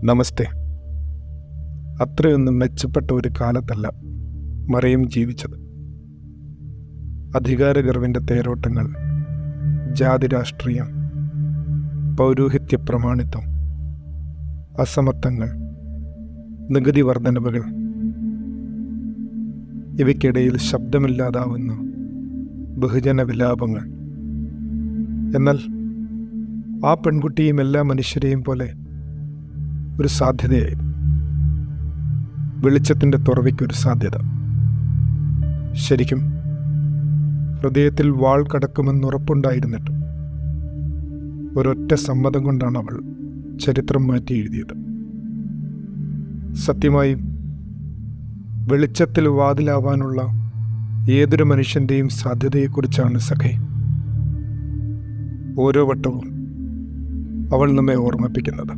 നമസ്തേ. അത്രയൊന്നും മെച്ചപ്പെട്ട ഒരു കാലത്തല്ല മറിയം ജീവിച്ചത്. അധികാരഗർവിൻ്റെ തേരോട്ടങ്ങൾ, ജാതി രാഷ്ട്രീയം, പൗരോഹിത്യ പ്രമാണിത്വം, അസമത്വങ്ങൾ, നികുതി വർധനവുകൾ, ഇവയ്ക്കിടയിൽ ശബ്ദമില്ലാതാവുന്ന ബഹുജന വിലാപങ്ങൾ. എന്നാൽ ആ പെൺകുട്ടിയും എല്ലാ മനുഷ്യരെയും പോലെ ഒരു സാധ്യതയായിരുന്നു. വെളിച്ചത്തിൻ്റെ തുറവിക്കൊരു സാധ്യത. ശരിക്കും ഹൃദയത്തിൽ വാൾ കടക്കുമെന്നുറപ്പുണ്ടായിരുന്നിട്ടും ഒരൊറ്റ സമ്മതം കൊണ്ടാണ് അവൾ ചരിത്രം മാറ്റി എഴുതിയത്. സത്യമായും വെളിച്ചത്തിൽ വാതിലാവാനുള്ള ഏതൊരു മനുഷ്യൻ്റെയും സാധ്യതയെക്കുറിച്ചാണ് സഖേ ഓരോ വട്ടവും അവൾ നമ്മെ ഓർമ്മിപ്പിക്കുന്നത്.